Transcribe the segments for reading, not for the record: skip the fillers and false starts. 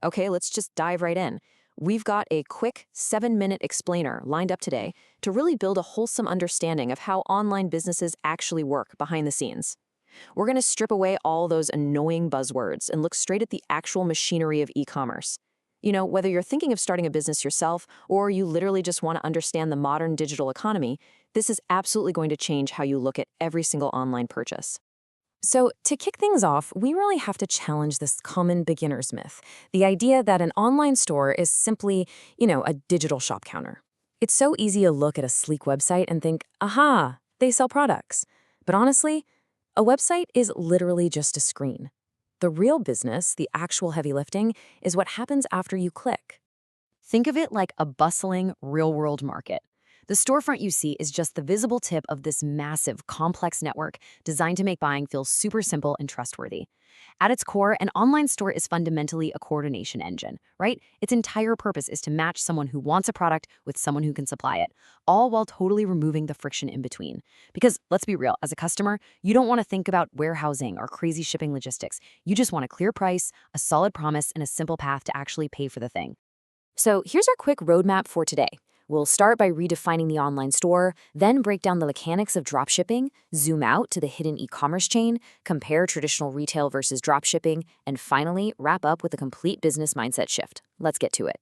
Okay, let's just dive right in. We've got a quick 7-minute explainer lined up today to really build a wholesome understanding of how online businesses actually work behind the scenes. We're going to strip away all those annoying buzzwords and look straight at the actual machinery of e-commerce. Whether you're thinking of starting a business yourself or you literally just want to understand the modern digital economy, this is absolutely going to change how you look at every single online purchase. So, to kick things off, we really have to challenge this common beginner's myth, the idea that an online store is simply, a digital shop counter. It's so easy to look at a sleek website and think, aha, they sell products. But honestly, a website is literally just a screen. The real business, the actual heavy lifting, is what happens after you click. Think of it like a bustling, real-world market. The storefront you see is just the visible tip of this massive, complex network designed to make buying feel super simple and trustworthy. At its core, an online store is fundamentally a coordination engine, right? Its entire purpose is to match someone who wants a product with someone who can supply it, all while totally removing the friction in between. Because let's be real, as a customer, you don't want to think about warehousing or crazy shipping logistics. You just want a clear price, a solid promise, and a simple path to actually pay for the thing. So here's our quick roadmap for today. We'll start by redefining the online store, then break down the mechanics of dropshipping, zoom out to the hidden e-commerce chain, compare traditional retail versus dropshipping, and finally wrap up with a complete business mindset shift. Let's get to it.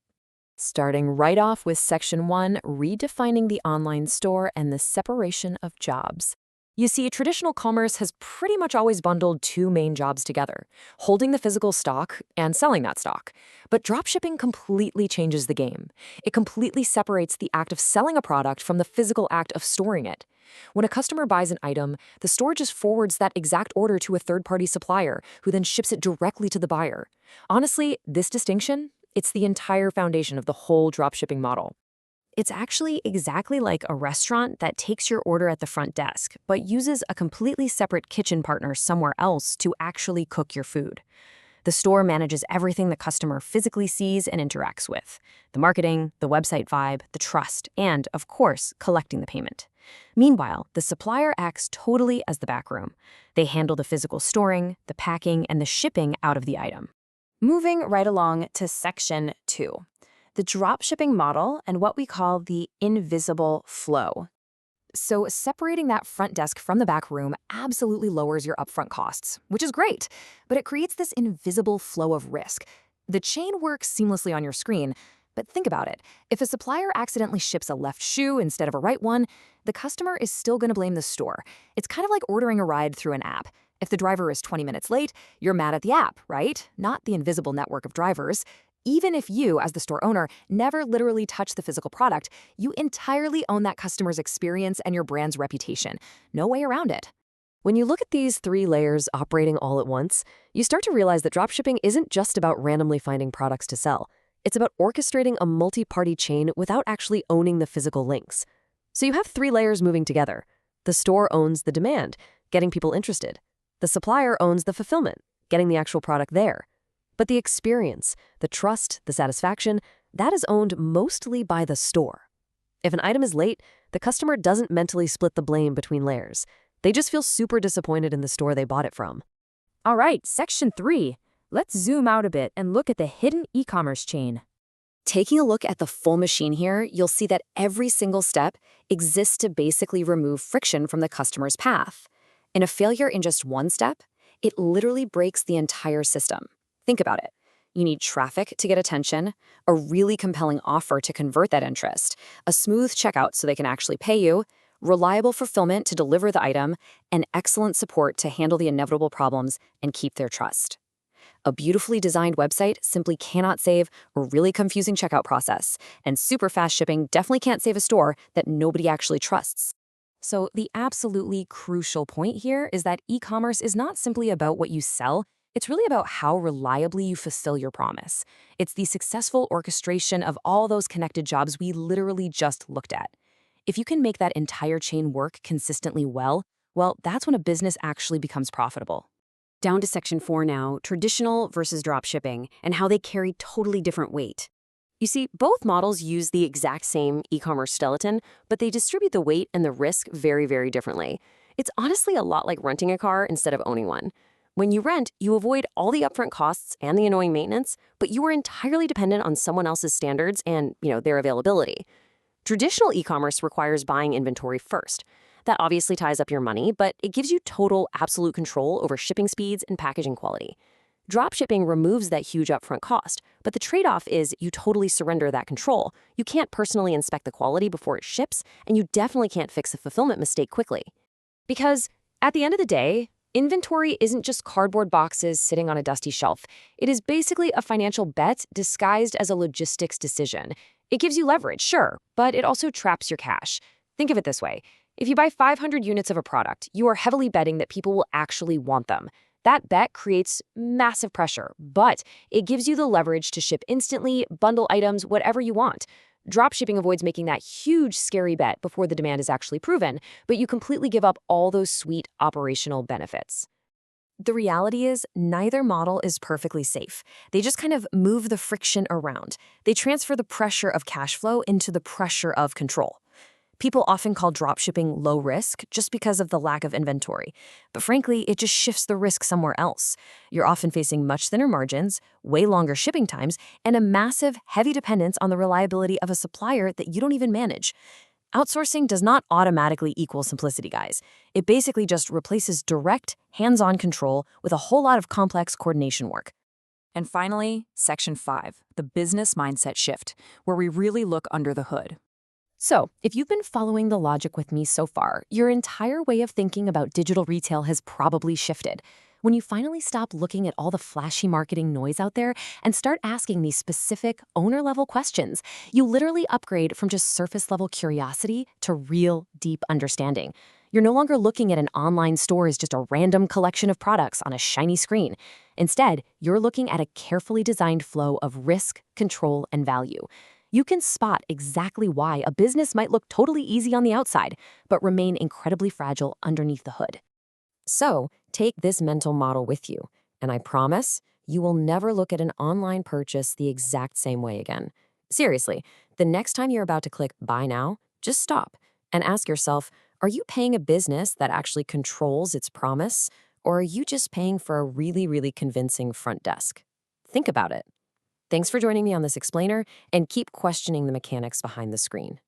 Starting right off with Section 1, redefining the online store and the separation of jobs. You see, traditional commerce has pretty much always bundled two main jobs together, holding the physical stock and selling that stock. But dropshipping completely changes the game. It completely separates the act of selling a product from the physical act of storing it. When a customer buys an item, the store just forwards that exact order to a third-party supplier, who then ships it directly to the buyer. Honestly, this distinction, it's the entire foundation of the whole dropshipping model. It's actually exactly like a restaurant that takes your order at the front desk, but uses a completely separate kitchen partner somewhere else to actually cook your food. The store manages everything the customer physically sees and interacts with: the marketing, the website vibe, the trust, and, of course, collecting the payment. Meanwhile, the supplier acts totally as the backroom. They handle the physical storing, the packing, and the shipping out of the item. Moving right along to Section 2. The dropshipping model and what we call the invisible flow. So separating that front desk from the back room absolutely lowers your upfront costs, which is great, but it creates this invisible flow of risk. The chain works seamlessly on your screen, but think about it. If a supplier accidentally ships a left shoe instead of a right one, the customer is still going to blame the store. It's kind of like ordering a ride through an app. If the driver is 20 minutes late, you're mad at the app, right? Not the invisible network of drivers. Even if you, as the store owner, never literally touch the physical product, you entirely own that customer's experience and your brand's reputation. No way around it. When you look at these three layers operating all at once, you start to realize that dropshipping isn't just about randomly finding products to sell. It's about orchestrating a multi-party chain without actually owning the physical links. So you have three layers moving together. The store owns the demand, getting people interested. The supplier owns the fulfillment, getting the actual product there. But the experience, the trust, the satisfaction, that is owned mostly by the store. If an item is late, the customer doesn't mentally split the blame between layers. They just feel super disappointed in the store they bought it from. All right, Section 3. Let's zoom out a bit and look at the hidden e-commerce chain. Taking a look at the full machine here, you'll see that every single step exists to basically remove friction from the customer's path. And a failure in just one step, it literally breaks the entire system. Think about it. You need traffic to get attention, a really compelling offer to convert that interest, a smooth checkout so they can actually pay you, reliable fulfillment to deliver the item, and excellent support to handle the inevitable problems and keep their trust. A beautifully designed website simply cannot save a really confusing checkout process, and super fast shipping definitely can't save a store that nobody actually trusts. So the absolutely crucial point here is that e-commerce is not simply about what you sell. It's really about how reliably you fulfill your promise. It's the successful orchestration of all those connected jobs we literally just looked at. If you can make that entire chain work consistently well, that's when a business actually becomes profitable. Down to Section 4 now, traditional versus dropshipping, and how they carry totally different weight. You see, both models use the exact same e-commerce skeleton, but they distribute the weight and the risk very, very differently. It's honestly a lot like renting a car instead of owning one. When you rent, you avoid all the upfront costs and the annoying maintenance, but you are entirely dependent on someone else's standards and, their availability. Traditional e-commerce requires buying inventory first. That obviously ties up your money, but it gives you total, absolute control over shipping speeds and packaging quality. Dropshipping removes that huge upfront cost, but the trade-off is you totally surrender that control. You can't personally inspect the quality before it ships, and you definitely can't fix a fulfillment mistake quickly. Because at the end of the day, inventory isn't just cardboard boxes sitting on a dusty shelf. It is basically a financial bet disguised as a logistics decision. It gives you leverage, sure, but it also traps your cash. Think of it this way. If you buy 500 units of a product, you are heavily betting that people will actually want them. That bet creates massive pressure, but it gives you the leverage to ship instantly, bundle items, whatever you want. Dropshipping avoids making that huge, scary bet before the demand is actually proven, but you completely give up all those sweet operational benefits. The reality is, neither model is perfectly safe. They just kind of move the friction around. They transfer the pressure of cash flow into the pressure of control. People often call dropshipping low risk just because of the lack of inventory. But frankly, it just shifts the risk somewhere else. You're often facing much thinner margins, way longer shipping times, and a massive, heavy dependence on the reliability of a supplier that you don't even manage. Outsourcing does not automatically equal simplicity, guys. It basically just replaces direct, hands-on control with a whole lot of complex coordination work. And finally, Section 5, the business mindset shift, where we really look under the hood. So, if you've been following the logic with me so far, your entire way of thinking about digital retail has probably shifted. When you finally stop looking at all the flashy marketing noise out there and start asking these specific, owner-level questions, you literally upgrade from just surface-level curiosity to real, deep understanding. You're no longer looking at an online store as just a random collection of products on a shiny screen. Instead, you're looking at a carefully designed flow of risk, control, and value. You can spot exactly why a business might look totally easy on the outside, but remain incredibly fragile underneath the hood. So, take this mental model with you, and I promise you will never look at an online purchase the exact same way again. Seriously, the next time you're about to click Buy Now, just stop and ask yourself, are you paying a business that actually controls its promise, or are you just paying for a really, really convincing front desk? Think about it. Thanks for joining me on this explainer, and keep questioning the mechanics behind the screen.